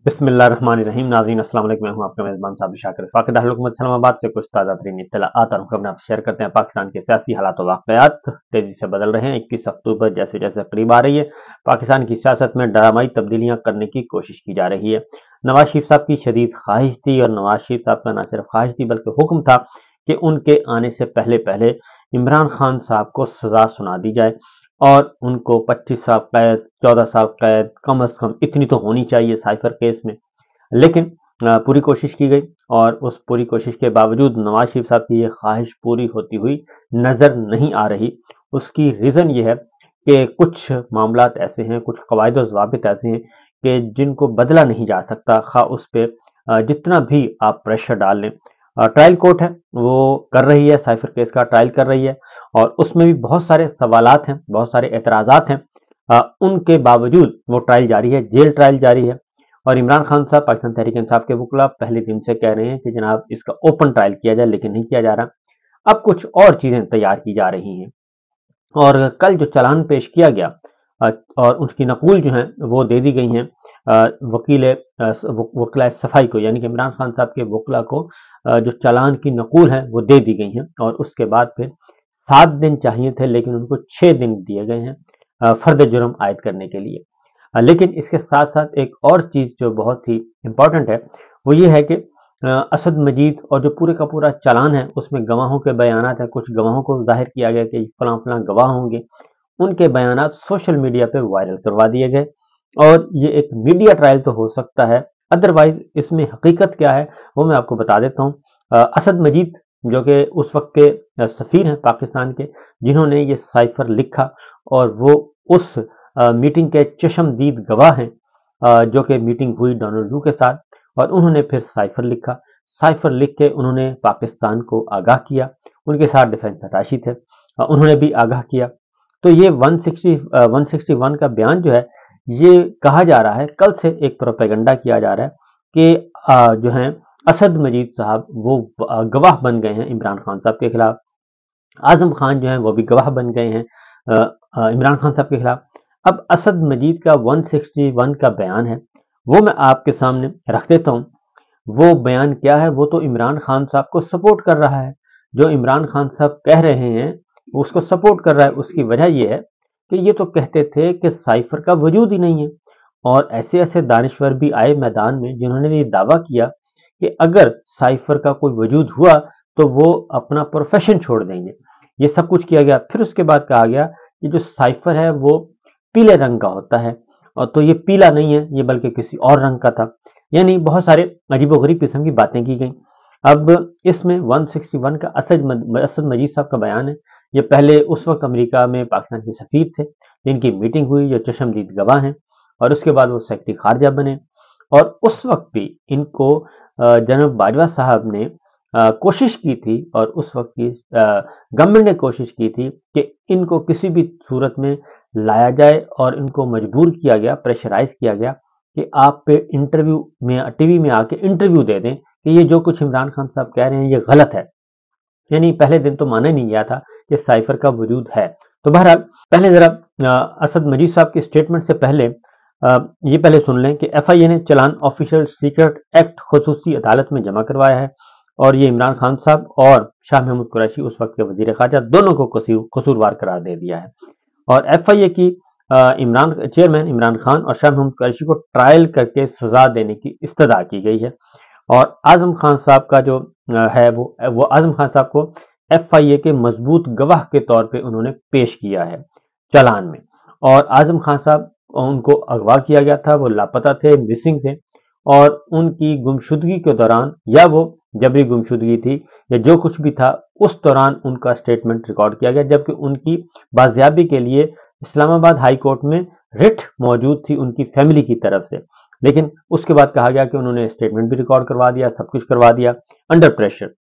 बिस्मिल्लाहिर्रहमानिर्रहीम। नाज़रीन अस्सलाम वालेकुम। मैं हूं आपका मेज़बान साबिर शाकिर। वफ़ाक़ दारुल हुकूमत इस्लामाबाद से कुछ ताज़ा तरीन इत्तलाआत और खबरें आपसे शेयर करते हैं। पाकिस्तान के सियासी हालात और वाक़यात तेज़ी से बदल रहे हैं। 21 अक्टूबर जैसे जैसे करीब आ रही है, पाकिस्तान की सियासत में ड्रामाई तब्दीलियाँ करने की कोशिश की जा रही है। नवाज शरीफ साहब की शदीद ख्वाहिश थी, और नवाज शरीफ साहब का न सिर्फ ख्वाहिश थी बल्कि हुक्म था कि उनके आने से पहले पहले इमरान खान साहब को सज़ा सुना दी जाए और उनको 25 साल कैद, 14 साल कैद कम अज कम इतनी तो होनी चाहिए साइफर केस में। लेकिन पूरी कोशिश की गई, और उस पूरी कोशिश के बावजूद नवाज शरीफ साहब की ये ख्वाहिश पूरी होती हुई नजर नहीं आ रही। उसकी रीज़न ये है कि कुछ मामलात ऐसे हैं, कुछ कवायद और ज़वाबित ऐसे हैं कि जिनको बदला नहीं जा सकता, खा उस पर जितना भी आप प्रेशर डाल लें। ट्रायल कोर्ट है, वो कर रही है, साइफर केस का ट्रायल कर रही है, और उसमें भी बहुत सारे सवालात हैं, बहुत सारे एतराज़ात हैं। उनके बावजूद वो ट्रायल जारी है, जेल ट्रायल जारी है। और इमरान खान साहब, पाकिस्तान तहरीक इंसाफ के वकला, पहले दिन से कह रहे हैं कि जनाब इसका ओपन ट्रायल किया जाए, लेकिन नहीं किया जा रहा। अब कुछ और चीज़ें तैयार की जा रही हैं, और कल जो चालान पेश किया गया और उसकी नकूल जो है वो दे दी गई हैं वकील सफाई को, यानी कि इमरान खान साहब के वकला को जो चालान की नकूल है वो दे दी गई हैं। और उसके बाद फिर 7 दिन चाहिए थे, लेकिन उनको 6 दिन दिए गए हैं फर्द जुर्म आयद करने के लिए। लेकिन इसके साथ साथ एक और चीज़ जो बहुत ही इम्पोर्टेंट है, वो ये है कि असद मजीद और जो पूरे का पूरा चालान है उसमें गवाहों के बयानात हैं। कुछ गवाहों को जाहिर किया गया कि फलां फलां गवाह होंगे, उनके बयानात सोशल मीडिया पे वायरल करवा दिए गए। और ये एक मीडिया ट्रायल तो हो सकता है, अदरवाइज इसमें हकीकत क्या है वो मैं आपको बता देता हूँ। असद मजीद जो कि उस वक्त के सफ़ीर हैं पाकिस्तान के, जिन्होंने ये साइफर लिखा, और वो उस मीटिंग के चशमदीद गवाह हैं जो कि मीटिंग हुई डोनाल्ड ट्रम्प के साथ, और उन्होंने फिर साइफर लिखा। साइफर लिख के उन्होंने पाकिस्तान को आगाह किया। उनके साथ डिफेंस अटैची थे, उन्होंने भी आगाह किया। तो ये 161 का बयान जो है, ये कहा जा रहा है, कल से एक प्रोपेगेंडा किया जा रहा है कि जो है असद मजीद साहब वो गवाह बन गए हैं इमरान खान साहब के खिलाफ। आजम खान जो है वो भी गवाह बन गए हैं इमरान खान साहब के खिलाफ। अब असद मजीद का 161 का बयान है, वो मैं आपके सामने रख देता हूँ। वो बयान क्या है, वो तो इमरान खान साहब को सपोर्ट कर रहा है। जो इमरान खान साहब कह रहे हैं वो उसको सपोर्ट कर रहा है। उसकी वजह ये है कि ये तो कहते थे कि साइफर का वजूद ही नहीं है, और ऐसे ऐसे दानिश्वर भी आए मैदान में जिन्होंने ये दावा किया कि अगर साइफर का कोई वजूद हुआ तो वो अपना प्रोफेशन छोड़ देंगे। ये सब कुछ किया गया। फिर उसके बाद कहा गया कि जो साइफर है वो पीले रंग का होता है, और तो ये पीला नहीं है, ये बल्कि किसी और रंग का था। यानी बहुत सारे अजीबोगरीब किस्म की बातें की गई। अब इसमें 161 का असद मजीद साहब का बयान है। ये पहले उस वक्त अमेरिका में पाकिस्तान के सफीर थे, जिनकी मीटिंग हुई, जो चशमदीद गवाह हैं, और उसके बाद वो सेक्रेटरी खारजा बने। और उस वक्त भी इनको जनाब बाजवा साहब ने कोशिश की थी, और उस वक्त की गवर्नमेंट ने कोशिश की थी कि इनको किसी भी सूरत में लाया जाए, और इनको मजबूर किया गया, प्रेशराइज किया गया कि आप पे इंटरव्यू में, टीवी में आके इंटरव्यू दे दें कि ये जो कुछ इमरान खान साहब कह रहे हैं ये गलत है। यानी पहले दिन तो माना नहीं गया था कि साइफर का वजूद है। तो बहरहाल पहले जरा असद मजीद साहब की स्टेटमेंट से पहले ये पहले सुन लें कि एफआईए ने चालान ऑफिशियल सीक्रेट एक्ट खसूसी अदालत में जमा करवाया है, और ये इमरान खान साहब और शाह महमूद कुरैशी उस वक्त के वजीर खारजा दोनों को कसूरवार करार दे दिया है। और एफआईए की चेयरमैन इमरान खान और शाह महमूद कुरैशी को ट्रायल करके सजा देने की इस्तदा की गई है। और आजम खान साहब का जो है वो आजम खान साहब को एफआईए के मजबूत गवाह के तौर पे उन्होंने पेश किया है चालान में। और आजम खान साहब, उनको अगवा किया गया था, वो लापता थे, मिसिंग थे, और उनकी गुमशुदगी के दौरान, या वो जबरी गुमशुदगी थी या जो कुछ भी था, उस दौरान उनका स्टेटमेंट रिकॉर्ड किया गया, जबकि उनकी बाजियाबी के लिए इस्लामाबाद हाई कोर्ट में रिट मौजूद थी उनकी फैमिली की तरफ से। लेकिन उसके बाद कहा गया कि उन्होंने स्टेटमेंट भी रिकॉर्ड करवा दिया, सब कुछ करवा दिया अंडर प्रेशर।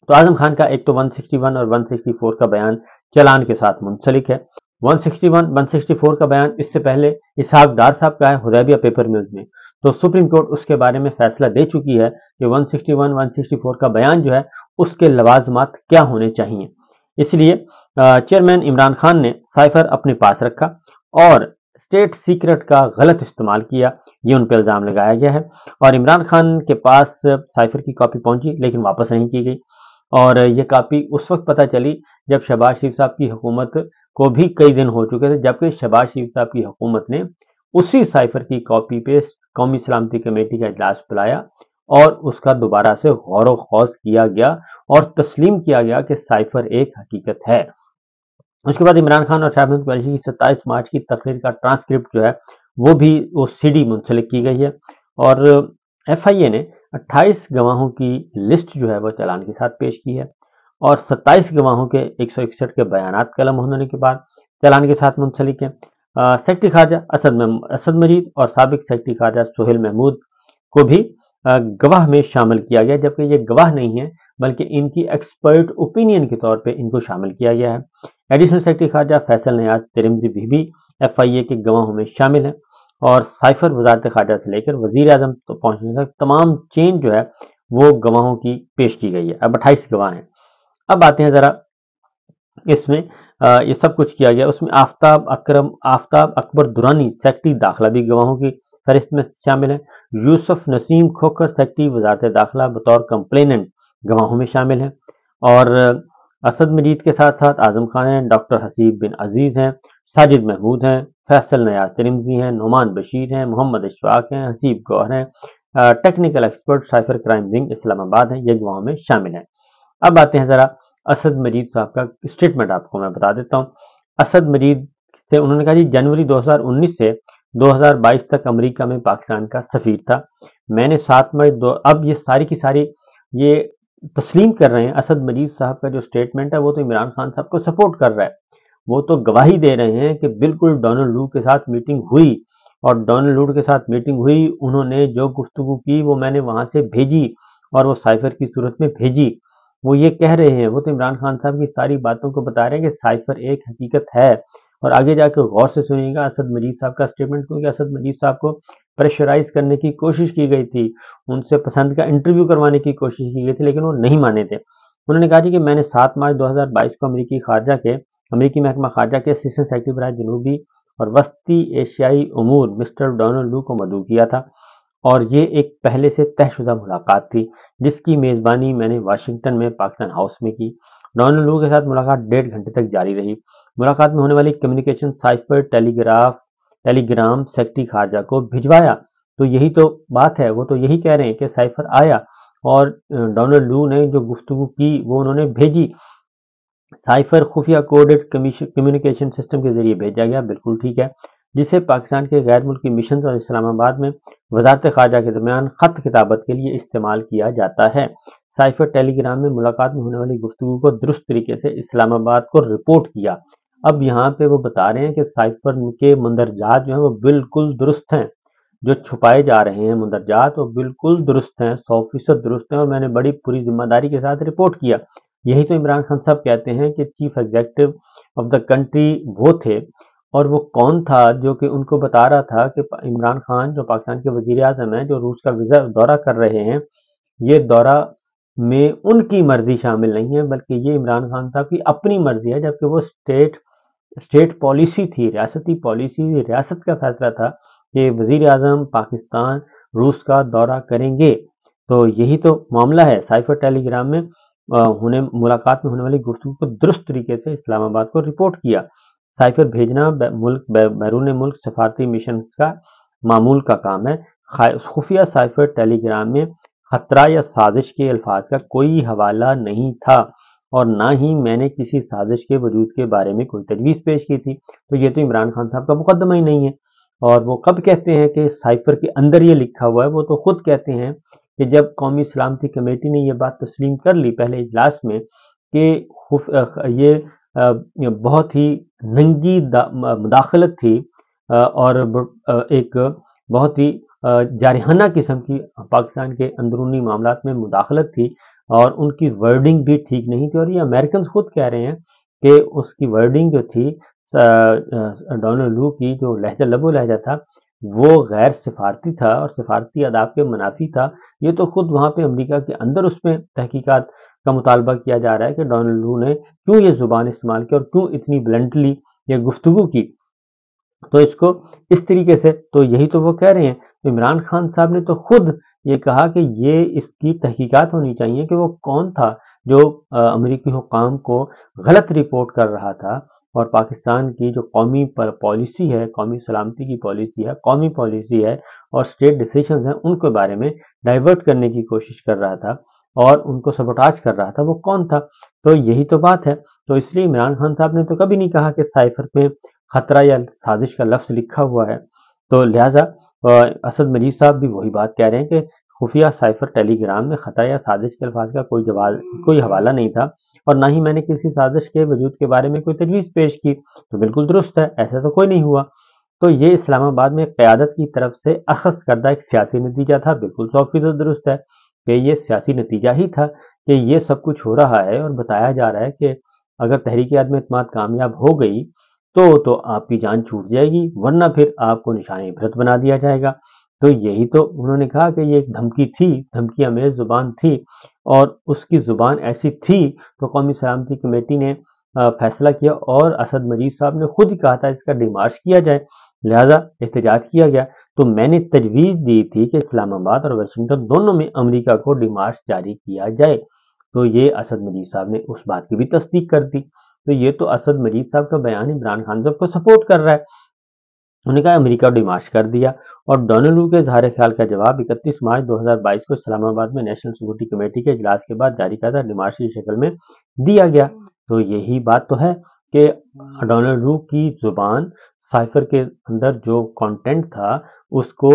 तो आजम खान का एक तो 161 और 164 का बयान चालान के साथ मुंसलिक है। 161, 164 का बयान इससे पहले इसहाक डार साहब का है हुदैबिया पेपर मिल्स में। तो सुप्रीम कोर्ट उसके बारे में फैसला दे चुकी है कि 161, 164 का बयान जो है उसके लवाजमात क्या होने चाहिए। इसलिए चेयरमैन इमरान खान ने साइफर अपने पास रखा, और स्टेट सीक्रेट का गलत इस्तेमाल किया, ये उन पर इल्ज़ाम लगाया गया है। और इमरान खान के पास साइफर की कॉपी पहुंची लेकिन वापस नहीं की गई, और ये कॉपी उस वक्त पता चली जब शहबाज शरीफ साहब की हुकूमत को भी कई दिन हो चुके थे, जबकि शहबाज शरीफ साहब की हुकूमत ने उसी साइफर की कॉपी पे कौमी सलामती कमेटी का इजलास बुलाया और उसका दोबारा से गौर व खौज किया गया और तस्लीम किया गया कि साइफर एक हकीकत है। उसके बाद इमरान खान और शाह महमूद कुरैशी की 27 मार्च की तकरीर का ट्रांसक्रिप्ट जो है वो भी वो सीडी मुंसलिक की गई है, और एफआईए ने 28 गवाहों की लिस्ट जो है वो चालान के साथ पेश की है, और 27 गवाहों के 161 के बयानात कलम होने के बाद चालान के साथ मुंसलिक है। सेक्रेटरी खारजा असद मजीद और साबिक सेक्रेटरी खारजा सोहेल महमूद को भी गवाह में शामिल किया गया, जबकि ये गवाह नहीं है बल्कि इनकी एक्सपर्ट ओपिनियन के तौर पे इनको शामिल किया गया है। एडिशनल सेक्रेटरी खारजा फैसल नियाज तिरमिज़ी भी एफआईए के गवाहों में शामिल है, और साइफर वजारत खारजा से लेकर वजीर आजम तो पहुंचने तक तमाम चेन जो है वो गवाहों की पेश की गई है। अब 28 गवाह हैं। अब आते हैं जरा इसमें ये सब कुछ किया गया, उसमें आफ्ताब अकबर दुरानी सेक्रेटरी दाखिला भी गवाहों की फहरिस्त में शामिल है। यूसुफ नसीम खोखर सेक्रेटरी वजारत दाखिला बतौर कंप्लेनेंट गवाहों में शामिल है, और असद मजीद के साथ साथ आजम खान हैं, डॉक्टर हसीब बिन अजीज हैं, साजिद महमूद हैं, फैसल नयाज तिरमिज़ी हैं, नोमान बशीर हैं, मोहम्मद इशफाक हैं, हसीब गौहर हैं, technical expert cipher crime wing Islamabad हैं, ये गवाहों में शामिल हैं। अब आते हैं जरा असद मजीद साहब का स्टेटमेंट, आपको मैं बता देता हूँ। असद मजीद से उन्होंने कहा जी जनवरी 2019 से 2022 तक अमेरिका में पाकिस्तान का सफीर था। मैंने 7 मई अब ये सारी की सारी ये तस्लीम कर रहे हैं। असद मजीद साहब का जो स्टेटमेंट है वो तो इमरान खान साहब को सपोर्ट कर रहा है, वो तो गवाही दे रहे हैं कि बिल्कुल डोनाल्ड लू के साथ मीटिंग हुई, और डोनाल्ड लू के साथ मीटिंग हुई, उन्होंने जो गुफ्तगू की वो मैंने वहां से भेजी और वो साइफर की सूरत में भेजी, वो ये कह रहे हैं। वो तो इमरान खान साहब की सारी बातों को बता रहे हैं कि साइफर एक हकीकत है। और आगे जाकर गौर से सुनिएगा असद मजीद साहब का स्टेटमेंट, क्योंकि असद मजीद साहब को प्रेशराइज करने की कोशिश की गई थी, उनसे पसंद का इंटरव्यू करवाने की कोशिश की गई थी, लेकिन वो नहीं माने थे। उन्होंने कहा जी कि मैंने 7 मार्च 2022 को अमेरिकी महकमा खारजा के असिस्टेंट सेक्रेटरी बराए जनूबी और वस्ती एशियाई उमूर मिस्टर डोनाल्ड लू को मदऊ किया था, और ये एक पहले से तयशुदा मुलाकात थी जिसकी मेज़बानी मैंने वाशिंगटन में पाकिस्तान हाउस में की। डोनाल्ड लू के साथ मुलाकात 1.5 घंटे तक जारी रही। मुलाकात में होने वाली कम्युनिकेशन साइफर टेलीग्राम सेक्रेटरी खारजा को भिजवाया। तो यही तो बात है, वो तो यही कह रहे हैं कि साइफर आया और डोनाल्ड लू ने जो गुफ्तगू की वो उन्होंने भेजी। साइफर खुफिया कोडेड कम्युनिकेशन सिस्टम के जरिए भेजा गया, बिल्कुल ठीक है, जिसे पाकिस्तान के गैर मुल्की मिशन और इस्लामाबाद में वजारत खारजा के दरमियान खत किताबत के लिए इस्तेमाल किया जाता है। साइफर टेलीग्राम में मुलाकात में होने वाली गुफ्तगू को दुरुस्त तरीके से इस्लामाबाद को रिपोर्ट किया। अब यहाँ पे वो बता रहे हैं कि साइफर के मंदरजात जो है वो बिल्कुल दुरुस्त हैं, जो छुपाए जा रहे हैं मंदरजात वो बिल्कुल दुरुस्त हैं, 100% दुरुस्त हैं, और मैंने बड़ी पूरी जिम्मेदारी के साथ रिपोर्ट किया। यही तो इमरान खान साहब कहते हैं कि chief executive of the country वो थे, और वो कौन था जो कि उनको बता रहा था कि इमरान खान जो पाकिस्तान के वजीर आजम हैं, जो रूस का वीजा दौरा कर रहे हैं, ये दौरा में उनकी मर्जी शामिल नहीं है बल्कि ये इमरान खान साहब की अपनी मर्जी है, जबकि वो स्टेट पॉलिसी थी, रियासती पॉलिसी, रियासत का फैसला था कि वजीर आजम पाकिस्तान रूस का दौरा करेंगे। तो यही तो मामला है। साइफर टेलीग्राम में मुलाकात में होने वाली गुफ्तगू को दुरुस्त तरीके से इस्लामाबाद को रिपोर्ट किया। साइफर भेजना बैरून मुल्क सफारती मिशन का मामूल का काम है। खुफिया साइफर टेलीग्राम में खतरा या साजिश के अल्फाज का कोई हवाला नहीं था, और ना ही मैंने किसी साजिश के वजूद के बारे में कोई तजवीज़ पेश की थी। तो ये तो इमरान खान साहब का मुकदमा ही नहीं है। और वो कब कहते हैं कि साइफर के अंदर ये लिखा हुआ है, वो तो खुद कहते हैं कि जब कौमी सलामती कमेटी ने ये बात तस्लीम कर ली पहले इजलास में कि ये बहुत ही नंगी मुदाखलत थी, और एक बहुत ही जारहाना किस्म की पाकिस्तान के अंदरूनी मामलात में मुदाखलत थी, और उनकी वर्डिंग भी ठीक नहीं थी। और ये अमेरिकन खुद कह रहे हैं कि उसकी वर्डिंग जो थी डोनाल्ड लू की, जो लहजा लबो लहजा था वो गैर सिफारती था और सिफारती आदाब के मुनाफी था। ये तो खुद वहाँ पे अमेरिका के अंदर उसमें तहकीकात का मुतालबा किया जा रहा है कि डोनाल्ड लू ने क्यों ये जुबान इस्तेमाल की और क्यों इतनी ब्लंटली ये गुफ्तगू की। تو اس کو اس طریقے سے تو یہی تو وہ کہہ رہے ہیں. تو عمران خان صاحب نے تو خود یہ کہا کہ یہ اس کی تحقیقات ہونی چاہیے کہ وہ کون تھا جو امریکی حکام کو غلط رپورٹ کر رہا تھا اور پاکستان کی جو قومی پالیسی ہے، قومی سلامتی کی پالیسی ہے، قومی پالیسی ہے اور اسٹیٹ ڈیسیشنز ہیں، ان کے بارے میں ڈائیورٹ کرنے کی کوشش کر رہا تھا اور ان کو سبوٹاج کر رہا تھا. وہ کون تھا؟ تو یہی تو بات ہے. تو اس لیے عمران خان صاحب نے تو کبھی نہیں کہا کہ سائفر پہ خطرہ یا سازش کا لفظ لکھا ہوا ہے. تو لہٰذا اسد مجید صاحب بھی وہی بات کہہ رہے ہیں کہ خفیہ سائفر ٹیلی گرام میں خطرہ یا سازش کے الفاظ کا کوئی حوالہ نہیں تھا اور نہ ہی میں نے کسی سازش کے وجود کے بارے میں کوئی تجویز پیش کی. تو بالکل درست ہے، ایسا تو کوئی نہیں ہوا. تو یہ اسلام آباد میں قیادت کی طرف سے اخذ کردہ ایک سیاسی نتیجہ تھا. بالکل 100% درست ہے کہ یہ سیاسی نتیجہ ہی تھا کہ یہ سب کچھ ہو رہا ہے اور بتایا جا رہا ہے کہ اگر تحریک عدم اعتماد کامیاب ہو گئی تو آپ کی جان چھوٹ جائے گی، ورنہ پھر آپ کو نشان عبرت بنا دیا جائے گا. تو یہی تو انہوں نے کہا کہ یہ ایک دھمکی تھی، دھمکی امیز زبان تھی اور اس کی زبان ایسی تھی تو قومی سلامتی کمیٹی نے فیصلہ کیا اور اسد مجید صاحب نے خود ہی کہا تھا اس کا ڈیمارش کیا جائے، لہذا احتجاج کیا گیا. تو میں نے تجویز دی تھی کہ اسلام آباد اور واشنگٹن دونوں میں امریکہ کو ڈیمارش جاری کیا جائے. تو یہ اسد مجید صاحب نے اس بات کی بھی تصدیق کر دی. تو یہ تو اسد مجید صاحب کا بیان عمران خان صاحب کو سپورٹ کر رہا ہے. انہوں نے کہا امریکہ ڈیمارش کر دیا اور ڈونلڈ وو کے اظہار خیال کا جواب 31 مارچ 2022 کو اسلام آباد میں نیشنل سیکورٹی کمیٹی کے اجلاس کے بعد جاری کردہ ڈیمارش کی شکل میں دیا گیا. تو یہی بات تو ہے کہ ڈونلڈ وو کی زبان سائفر کے اندر جو کانٹینٹ تھا اس کو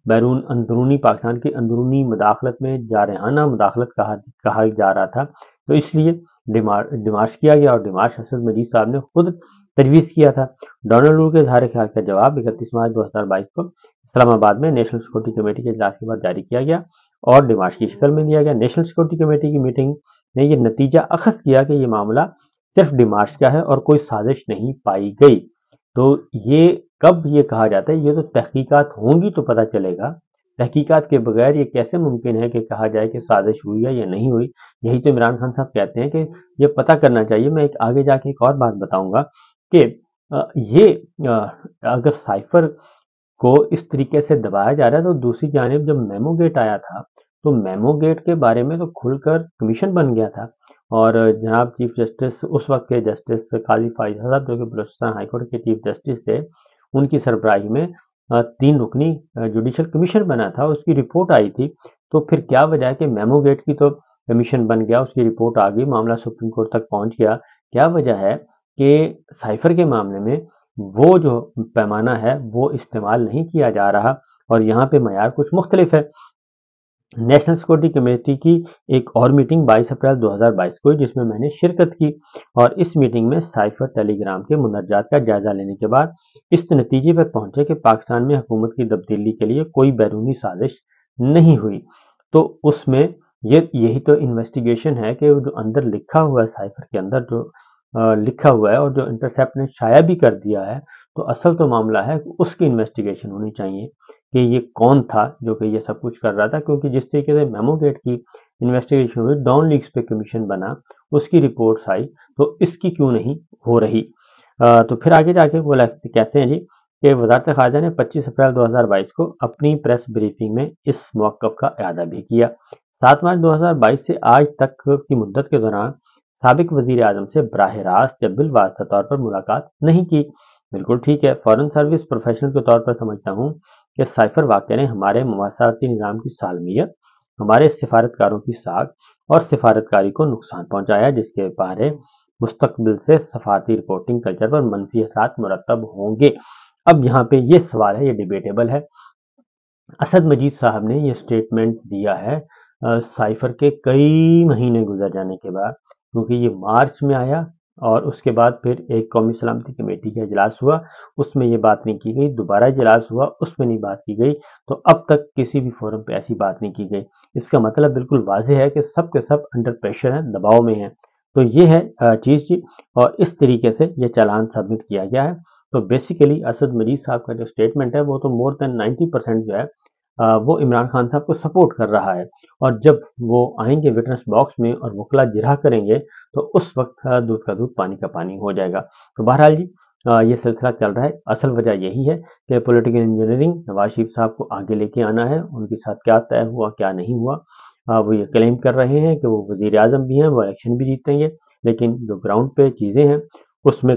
اندرونی پاکستان کی اندرونی مداخلت میں جارحانہ مداخلت کہا جا رہا تھا. تو اس لیے ڈیمارش کیا گیا اور ڈیمارش اسد مجید صاحب نے خود تجویز کیا تھا. ڈونلڈ وو کے اظہار خیال کا جواب 31 مارچ 2022 کو اسلام آباد میں نیشنل سیکورٹی کمیٹی کے اجلاس کے بعد جاری کیا گیا اور ڈیمارش کی شکل میں دیا گیا. نیشنل سیکورٹی کمیٹی کی میٹنگ نے یہ نتیجہ اخذ کیا کہ یہ معاملہ صرف ڈیمارش کا ہے اور کوئی سازش نہیں پائی گئی. تو یہ کب یہ کہا جاتا ہے؟ یہ تو تحقیقات ہوں گی تو پتہ چلے گا. تحقیقات کے بغیر یہ کیسے ممکن ہے کہ کہا جائے کہ سازش ہوئی ہے یا نہیں ہوئی؟ یہی تو عمران خان صاحب کہتے ہیں کہ یہ پتہ کرنا چاہیے. میں آگے جا کے ایک اور بات بتاؤں گا کہ یہ اگر سائفر کو اس طریقے سے دبایا جا رہا ہے تو دوسری جانب جب میمو گیٹ آیا تھا تو میمو گیٹ کے بارے میں تو کھل کر کمیشن بن گیا تھا اور جناب چیف جسٹس اس وقت کے جسٹس قاضی فائز صاحب جو کہ بلوچستان ہائی کورٹ کے چیف جسٹس تھے، ان کی سربراہی میں 3 رکنی جوڈیشل کمیشن بنا تھا. اس کی رپورٹ آئی تھی. تو پھر کیا وجہ ہے کہ میمو گیٹ کی تو کمیشن بن گیا، اس کی رپورٹ آ گئی، معاملہ سپریم کورٹ تک پہنچ گیا. کیا وجہ ہے کہ سائفر کے معاملے میں وہ جو پیمانہ ہے وہ استعمال نہیں کیا جا رہا اور یہاں پہ معیار کچھ مختلف ہے. نیشنل سیکورٹی کمیٹی کی ایک اور میٹنگ 22 اپریل 2022 کو جس میں میں نے شرکت کی اور اس میٹنگ میں سائفر ٹیلی گرام کے مندرجات کا جائزہ لینے کے بعد اس نتیجے پر پہنچے کہ پاکستان میں حکومت کی تبدیلی کے لیے کوئی بیرونی سازش نہیں ہوئی. تو اس میں یہی تو انویسٹیگیشن ہے کہ جو اندر لکھا ہوا ہے سائفر کے اندر جو لکھا ہوا ہے اور جو انٹرسیپٹ نے شائع بھی کر دیا ہے، تو اصل تو معاملہ ہے اس کی انویسٹیگیشن ہونی چاہیے کہ یہ کون تھا جو کہ یہ سب کچھ کر رہا تھا. کیونکہ جس طریقے سے میمو گیٹ کی انویسٹیگیشن ہوئی، ڈان لیکس پہ کمیشن بنا، اس کی رپورٹس آئی، تو اس کی کیوں نہیں ہو رہی؟ تو پھر آگے جا کے وہ کہتے ہیں جی کہ وزارت خارجہ نے 25 اپریل 2022 کو اپنی پریس بریفنگ میں اس موقف کا اعادہ بھی کیا. 7 مارچ 2022 سے آج تک کی مدت کے دوران سابق وزیر اعظم سے براہ راست یا بالواسطہ طور پر ملاقات نہیں کی. بالکل ٹھیک ہے. فارن سروس پروفیشنل کے طور پر سمجھتا ہوں کہ سائفر واقعہ نے ہمارے مواصلاتی نظام کی سالمیت، ہمارے سفارتکاروں کی ساکھ اور سفارتکاری کو نقصان پہنچایا، جس کے بارے مستقبل سے سفارتی رپورٹنگ کلچر پر منفی اثرات مرتب ہوں گے. اب یہاں پہ یہ سوال ہے، یہ ڈیبیٹیبل ہے. اسد مجید صاحب نے یہ سٹیٹمنٹ دیا ہے سائفر کے کئی مہینے گزر جانے کے بعد، کیونکہ یہ مارچ میں آیا اور اس کے بعد پھر ایک قومی سلامتی کمیٹی کا اجلاس ہوا، اس میں یہ بات نہیں کی گئی. دوبارہ اجلاس ہوا، اس میں نہیں بات کی گئی. تو اب تک کسی بھی فورم پہ ایسی بات نہیں کی گئی. اس کا مطلب بالکل واضح ہے کہ سب کے سب انڈر پریشر ہیں، دباؤ میں ہیں. تو یہ ہے چیز جی. اور اس طریقے سے یہ چالان سبمٹ کیا گیا ہے. تو بیسیکلی اسد مجید صاحب کا جو سٹیٹمنٹ ہے وہ تو مور دین 90% جو ہے وہ عمران خان صاحب کو سپورٹ کر رہا ہے. اور جب وہ آئیں گے وٹنس باکس میں اور وکلا جرح کریں گے تو اس وقت دودھ کا دودھ پانی کا پانی ہو جائے گا. تو بہرحال جی ये सिलसिला चल रहा है। असल वजह यही है कि पॉलिटिकल इंजीनियरिंग नवाज शरीफ साहब को आगे लेके आना है। उनके साथ क्या तय हुआ क्या नहीं हुआ, वो ये क्लेम कर रहे हैं कि वो वजीर आजम भी हैं, वो इलेक्शन भी जीतेंगे, लेकिन जो ग्राउंड पे चीज़ें हैं उसमें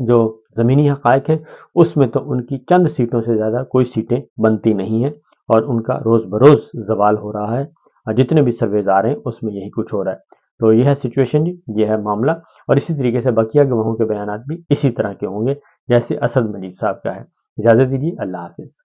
जो ज़मीनी हक़ाइक़ हैं उसमें तो उनकी चंद सीटों से ज़्यादा कोई सीटें बनती नहीं हैं और उनका रोज़ बरोज़ ज़वाल हो रहा है। जितने भी सर्वेज आ रहे हैं उसमें यही कुछ हो रहा है। तो यह है सिचुएशन जी, ये है मामला। और इसी तरीके से बकिया गवाहों के बयानात भी इसी तरह के होंगे जैसे असद मजीद साहब का है। इजाज़त दीजिए, अल्लाह हाफ़िज़।